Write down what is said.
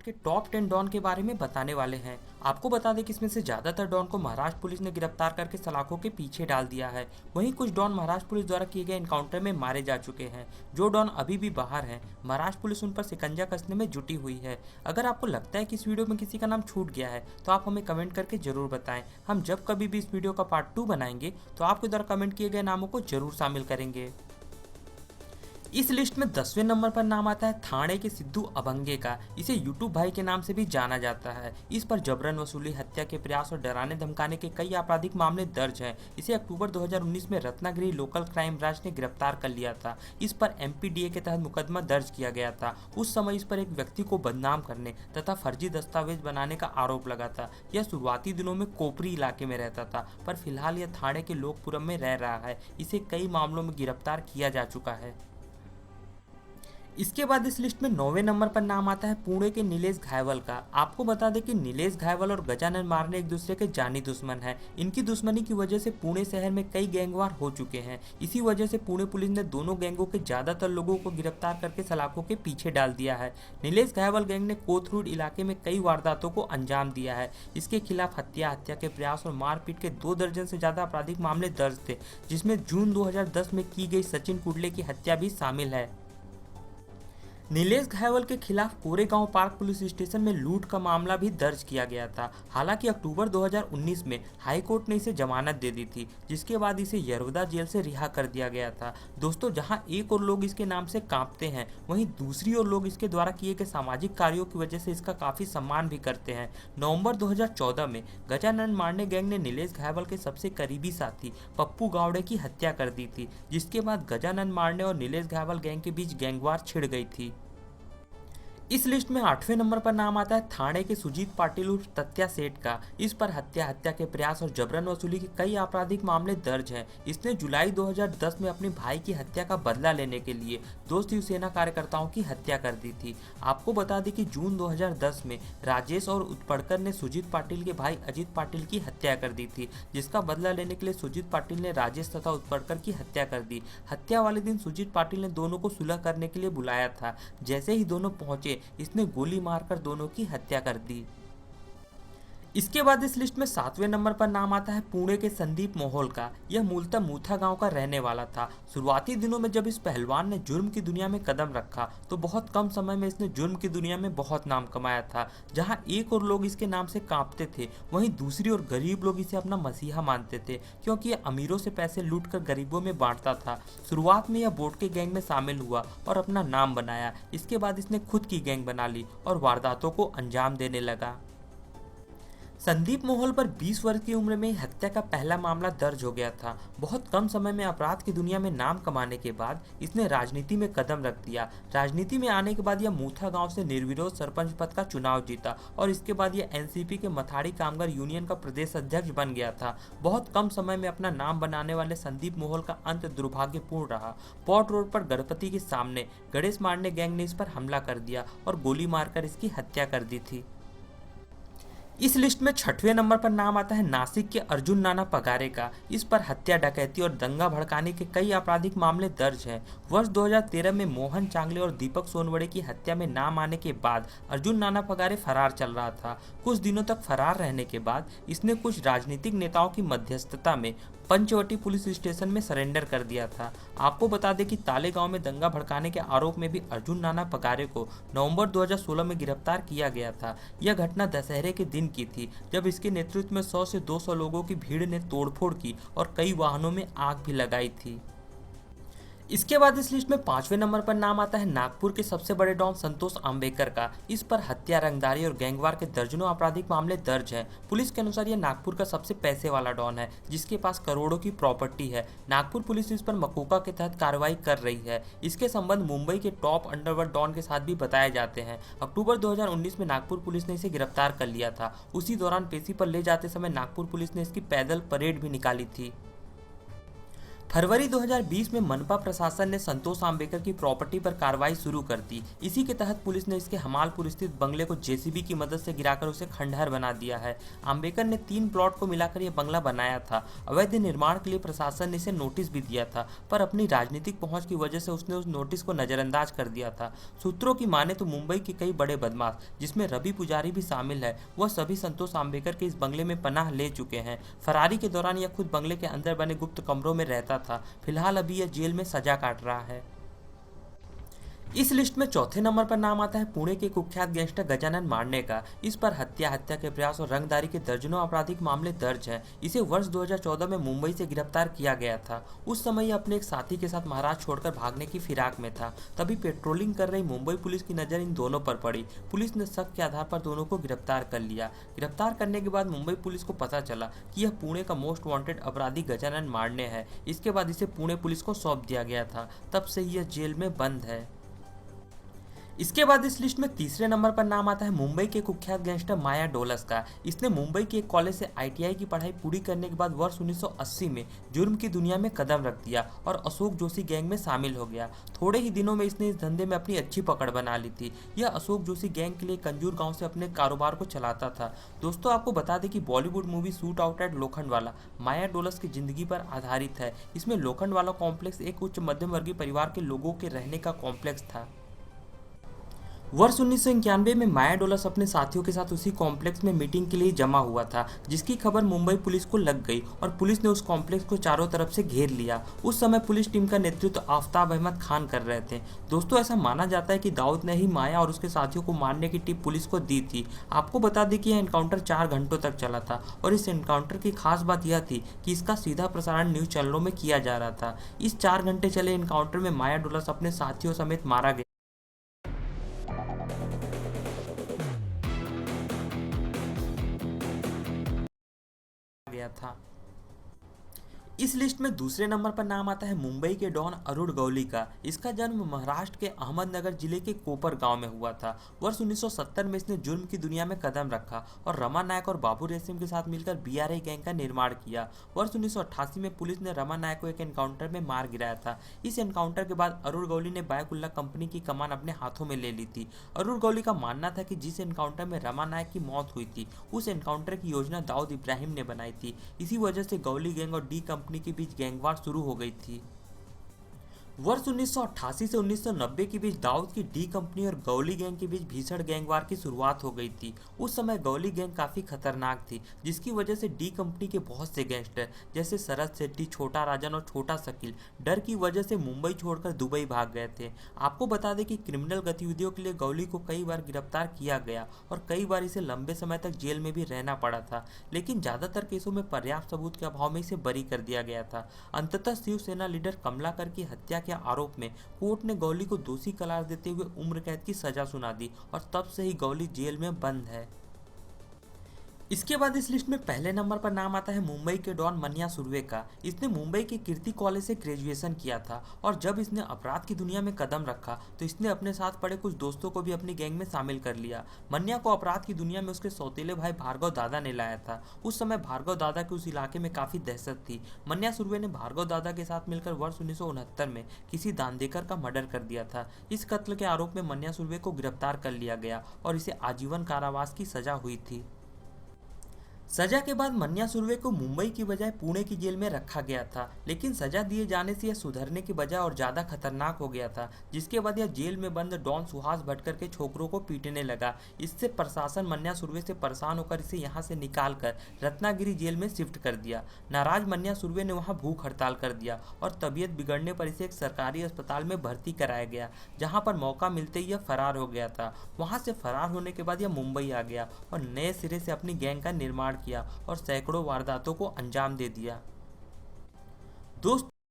के top 10 don के बारे में बताने वाले हैं। आपको बता दें कि इसमें से ज़्यादातर डॉन को महाराष्ट्र पुलिस ने गिरफ्तार करके सलाखों के पीछे डाल दिया है। वहीं कुछ डॉन महाराष्ट्र पुलिस द्वारा किए गए एनकाउंटर में मारे जा चुके हैं। जो डॉन अभी भी बाहर हैं, महाराष्ट्र पुलिस उन पर शिकंजा कसने में जुटी हुई है। अगर आपको लगता है कि इस वीडियो में किसी का नाम छूट गया है तो आप हमें कमेंट करके जरूर बताएं। हम जब कभी भी इस वीडियो का पार्ट 2 बनाएंगे तो आपके द्वारा कमेंट किए गए नामों को जरूर शामिल करेंगे। इस लिस्ट में 10वें नंबर पर नाम आता है थाने के सिद्धू अभंगे का। इसे यूट्यूब भाई के नाम से भी जाना जाता है। इस पर जबरन वसूली, हत्या के प्रयास और डराने धमकाने के कई आपराधिक मामले दर्ज हैं। इसे अक्टूबर 2019 में रत्नागिरी लोकल क्राइम ब्रांच ने गिरफ्तार कर लिया था। इस पर एमपीडीए के तहत मुकदमा दर्ज किया गया था। उस समय इस पर एक व्यक्ति को बदनाम करने तथा फर्जी दस्तावेज बनाने का आरोप लगा था। यह शुरुआती दिनों में कोपरी इलाके में रहता था, पर फिलहाल यह थाने के लोकपुरम में रह रहा है। इसे कई मामलों में गिरफ्तार किया जा चुका है। इसके बाद इस लिस्ट में 9वें नंबर पर नाम आता है पुणे के नीलेश घायवल का। आपको बता दें कि नीलेश घायवल और गजानन मारने एक दूसरे के जानी दुश्मन हैं। इनकी दुश्मनी की वजह से पुणे शहर में कई गैंगवार हो चुके हैं। इसी वजह से पुणे पुलिस ने दोनों गैंगों के ज्यादातर लोगों को गिरफ्तार करके सलाखों के पीछे डाल दिया है। नीलेश घायवल गैंग ने कोथरूड इलाके में कई वारदातों को अंजाम दिया है। इसके खिलाफ हत्या के प्रयास और मारपीट के 2 दर्जन से ज्यादा आपराधिक मामले दर्ज थे, जिसमें जून 2010 में की गई सचिन कुडले की हत्या भी शामिल है। नीलेश घायवल के खिलाफ कोरेगांव पार्क पुलिस स्टेशन में लूट का मामला भी दर्ज किया गया था। हालांकि अक्टूबर 2019 में हाई कोर्ट ने इसे जमानत दे दी थी, जिसके बाद इसे यरवदा जेल से रिहा कर दिया गया था। दोस्तों, जहां एक और लोग इसके नाम से कांपते हैं, वहीं दूसरी ओर लोग इसके द्वारा किए गए सामाजिक कार्यों की वजह से इसका काफी सम्मान भी करते हैं। नवंबर 2014 में गजानन मारने गैंग ने नीलेश घायवल के सबसे करीबी साथी पप्पू गावड़े की हत्या कर दी थी, जिसके बाद गजानन मारने और नीलेश घायवल गैंग के बीच गैंगवार छिड़ गई थी। इस लिस्ट में 8वें नंबर पर नाम आता है थाने के सुजीत पाटिल उर्फ तत्या सेठ का। इस पर हत्या के प्रयास और जबरन वसूली के कई आपराधिक मामले दर्ज हैं। इसने जुलाई 2010 में अपने भाई की हत्या का बदला लेने के लिए 2 शिवसेना कार्यकर्ताओं की हत्या कर दी थी। आपको बता दें कि जून 2010 में राजेश और उत्पड़कर ने सुजीत पाटिल के भाई अजित पाटिल की हत्या कर दी थी, जिसका बदला लेने के लिए सुजीत पाटिल ने राजेश तथा उत्पड़कर की हत्या कर दी। हत्या वाले दिन सुजीत पाटिल ने दोनों को सुलह करने के लिए बुलाया था। जैसे ही दोनों पहुंचे, इसने गोली मारकर दोनों की हत्या कर दी। इसके बाद इस लिस्ट में 7वें नंबर पर नाम आता है पुणे के संदीप मोहोल का। यह मूलतः मूथा गांव का रहने वाला था। शुरुआती दिनों में जब इस पहलवान ने जुर्म की दुनिया में कदम रखा तो बहुत कम समय में इसने जुर्म की दुनिया में बहुत नाम कमाया था। जहां एक और लोग इसके नाम से कांपते थे, वहीं दूसरी ओर गरीब लोग इसे अपना मसीहा मानते थे, क्योंकि यह अमीरों से पैसे लूट कर गरीबों में बांटता था। शुरुआत में यह बोट के गैंग में शामिल हुआ और अपना नाम बनाया। इसके बाद इसने खुद की गैंग बना ली और वारदातों को अंजाम देने लगा। संदीप मोहोल पर 20 वर्ष की उम्र में हत्या का पहला मामला दर्ज हो गया था। बहुत कम समय में अपराध की दुनिया में नाम कमाने के बाद इसने राजनीति में कदम रख दिया। राजनीति में आने के बाद यह मूथा गांव से निर्विरोध सरपंच पद का चुनाव जीता और इसके बाद यह एनसीपी के मथाड़ी कामगार यूनियन का प्रदेश अध्यक्ष बन गया था। बहुत कम समय में अपना नाम बनाने वाले संदीप मोहोल का अंत दुर्भाग्यपूर्ण रहा। पॉट रोड पर गणपति के सामने गणेश मारने गैंग ने इस पर हमला कर दिया और गोली मारकर इसकी हत्या कर दी थी। इस लिस्ट में 6वें नंबर पर नाम आता है नासिक के अर्जुन नाना पगारे का। इस पर हत्या, डकैती और दंगा भड़काने के कई आपराधिक मामले दर्ज हैं। वर्ष 2013 में मोहन चांगले और दीपक सोनवड़े की हत्या में नाम आने के बाद अर्जुन नाना पगारे फरार चल रहा था। कुछ दिनों तक फरार रहने के बाद इसने कुछ राजनीतिक नेताओं की मध्यस्थता में पंचवटी पुलिस स्टेशन में सरेंडर कर दिया था। आपको बता दें कि तालेगांव में दंगा भड़काने के आरोप में भी अर्जुन नाना पगारे को नवंबर 2016 में गिरफ्तार किया गया था। यह घटना दशहरे के दिन की थी, जब इसके नेतृत्व में 100 से 200 लोगों की भीड़ ने तोड़फोड़ की और कई वाहनों में आग भी लगाई थी। इसके बाद इस लिस्ट में 5वें नंबर पर नाम आता है नागपुर के सबसे बड़े डॉन संतोष आम्बेकर का। इस पर हत्या, रंगदारी और गैंगवार के दर्जनों आपराधिक मामले दर्ज हैं। पुलिस के अनुसार यह नागपुर का सबसे पैसे वाला डॉन है, जिसके पास करोड़ों की प्रॉपर्टी है। नागपुर पुलिस इस पर मकोका के तहत कार्रवाई कर रही है। इसके संबंध मुंबई के टॉप अंडरवर्ल्ड डॉन के साथ भी बताए जाते हैं। अक्टूबर 2019 में नागपुर पुलिस ने इसे गिरफ्तार कर लिया था। उसी दौरान पेशी पर ले जाते समय नागपुर पुलिस ने इसकी पैदल परेड भी निकाली थी। फरवरी 2020 में मनपा प्रशासन ने संतोष आम्बेकर की प्रॉपर्टी पर कार्रवाई शुरू कर दी। इसी के तहत पुलिस ने इसके हमालपुर स्थित बंगले को जेसीबी की मदद से गिराकर उसे खंडहर बना दिया है। आम्बेकर ने 3 प्लॉट को मिलाकर यह बंगला बनाया था। अवैध निर्माण के लिए प्रशासन ने इसे नोटिस भी दिया था, पर अपनी राजनीतिक पहुंच की वजह से उसने उस नोटिस को नजरअंदाज कर दिया था। सूत्रों की माने तो मुंबई के कई बड़े बदमाश, जिसमें रवि पुजारी भी शामिल है, वह सभी संतोष आम्बेकर के इस बंगले में पनाह ले चुके हैं। फरारी के दौरान यह खुद बंगले के अंदर बने गुप्त कमरों में रहता था। फिलहाल अभी यह जेल में सजा काट रहा है। इस लिस्ट में चौथे नंबर पर नाम आता है पुणे के कुख्यात गैंगस्टर गजानन मारने का। इस पर हत्या के प्रयास और रंगदारी के दर्जनों आपराधिक मामले दर्ज हैं। इसे वर्ष 2014 में मुंबई से गिरफ्तार किया गया था। उस समय यह अपने एक साथी के साथ महाराष्ट्र छोड़कर भागने की फिराक में था। तभी पेट्रोलिंग कर रही मुंबई पुलिस की नज़र इन दोनों पर पड़ी। पुलिस ने शक के आधार पर दोनों को गिरफ्तार कर लिया। गिरफ्तार करने के बाद मुंबई पुलिस को पता चला कि यह पुणे का मोस्ट वांटेड अपराधी गजानन मारने है। इसके बाद इसे पुणे पुलिस को सौंप दिया गया था। तब से यह जेल में बंद है। इसके बाद इस लिस्ट में तीसरे नंबर पर नाम आता है मुंबई के कुख्यात गैंगस्टर माया डोलस का। इसने मुंबई के एक कॉलेज से आईटीआई की पढ़ाई पूरी करने के बाद वर्ष 1980 में जुर्म की दुनिया में कदम रख दिया और अशोक जोशी गैंग में शामिल हो गया। थोड़े ही दिनों में इसने इस धंधे में अपनी अच्छी पकड़ बना ली थी। यह अशोक जोशी गैंग के लिए कंजूर गाँव से अपने कारोबार को चलाता था। दोस्तों, आपको बता दें कि Bollywood movie shoot out at Lokhandwala Maya Dolas की जिंदगी पर आधारित है। इसमें लोखंडवाला कॉम्प्लेक्स एक उच्च मध्यम वर्गीय परिवार के लोगों के रहने का कॉम्प्लेक्स था। वर्ष 1991 में माया डोलस अपने साथियों के साथ उसी कॉम्प्लेक्स में मीटिंग के लिए जमा हुआ था, जिसकी खबर मुंबई पुलिस को लग गई और पुलिस ने उस कॉम्प्लेक्स को चारों तरफ से घेर लिया। उस समय पुलिस टीम का नेतृत्व आफ्ताब अहमद खान कर रहे थे। दोस्तों, ऐसा माना जाता है कि दाऊद ने ही माया और उसके साथियों को मारने की टिप पुलिस को दी थी। आपको बता दें कि यह एनकाउंटर 4 घंटों तक चला था और इस एनकाउंटर की खास बात यह थी कि इसका सीधा प्रसारण न्यूज चैनलों में किया जा रहा था। इस 4 घंटे चले एनकाउंटर में माया डोलस अपने साथियों समेत मारा गया था। इस लिस्ट में दूसरे नंबर पर नाम आता है मुंबई के डॉन अरुण गौली का। इसका जन्म महाराष्ट्र के अहमदनगर जिले के कोपर गांव में हुआ था। वर्ष 1970 में इसने जुर्म की दुनिया में कदम रखा और रमा नायक और बाबू रेसिम के साथ मिलकर बीआरआई गैंग का निर्माण किया। वर्ष 1988 में पुलिस ने रमा नायक को एक एनकाउंटर में मार गिराया था। इस एनकाउंटर के बाद अरुण गौली ने बायकुल्ला कंपनी की कमान अपने हाथों में ले ली थी। अरुण गौली का मानना था कि जिस एनकाउंटर में रमा नायक की मौत हुई थी, उस एनकाउंटर की योजना दाऊद इब्राहिम ने बनाई थी। इसी वजह से गौली गैंग और डी कंपनी के बीच गैंगवार शुरू हो गई थी। वर्ष 1988 से 1990 के बीच दाऊद की डी कंपनी और गौली गैंग के बीच भीषण गैंगवार की शुरुआत हो गई थी। उस समय गौली गैंग काफ़ी खतरनाक थी, जिसकी वजह से डी कंपनी के बहुत से गैंगस्टर जैसे शरद शेट्टी, छोटा राजन और छोटा शकील डर की वजह से मुंबई छोड़कर दुबई भाग गए थे। आपको बता दें कि क्रिमिनल गतिविधियों के लिए गौली को कई बार गिरफ्तार किया गया और कई बार इसे लंबे समय तक जेल में भी रहना पड़ा था, लेकिन ज़्यादातर केसों में पर्याप्त सबूत के अभाव में इसे बरी कर दिया गया था। अंततः शिवसेना लीडर कमलाकर की हत्या के आरोप में कोर्ट ने गौली को दोषी करार देते हुए उम्र कैद की सजा सुना दी और तब से ही गौली जेल में बंद है। इसके बाद इस लिस्ट में पहले नंबर पर नाम आता है मुंबई के डॉन मन्या सुर्वे का। इसने मुंबई के कीर्ति कॉलेज से ग्रेजुएशन किया था और जब इसने अपराध की दुनिया में कदम रखा तो इसने अपने साथ पड़े कुछ दोस्तों को भी अपनी गैंग में शामिल कर लिया। मन्या को अपराध की दुनिया में उसके सौतेले भाई भार्गव दादा ने लाया था। उस समय भार्गव दादा की उस इलाके में काफ़ी दहशत थी। मन्या सुर्वे ने भार्गव दादा के साथ मिलकर वर्ष 1969 में किसी दानदेकर का मर्डर कर दिया था। इस कत्ल के आरोप में मन्या सुर्वे को गिरफ्तार कर लिया गया और इसे आजीवन कारावास की सजा हुई थी। सजा के बाद मन्या सुर्वे को मुंबई की बजाय पुणे की जेल में रखा गया था, लेकिन सजा दिए जाने से यह सुधरने की बजाय और ज़्यादा खतरनाक हो गया था, जिसके बाद यह जेल में बंद डॉन सुहास भटकर के छोकरों को पीटने लगा। इससे प्रशासन मन्या सुर्वे से परेशान होकर इसे यहाँ से निकालकर रत्नागिरी जेल में शिफ्ट कर दिया। नाराज मन्या सुर्वे ने वहाँ भूख हड़ताल कर दिया और तबीयत बिगड़ने पर इसे एक सरकारी अस्पताल में भर्ती कराया गया, जहाँ पर मौका मिलते ही यह फरार हो गया था। वहाँ से फरार होने के बाद यह मुंबई आ गया और नए सिरे से अपनी गैंग का निर्माण किया और सैकड़ों वारदातों को अंजाम दे दिया। दोस्त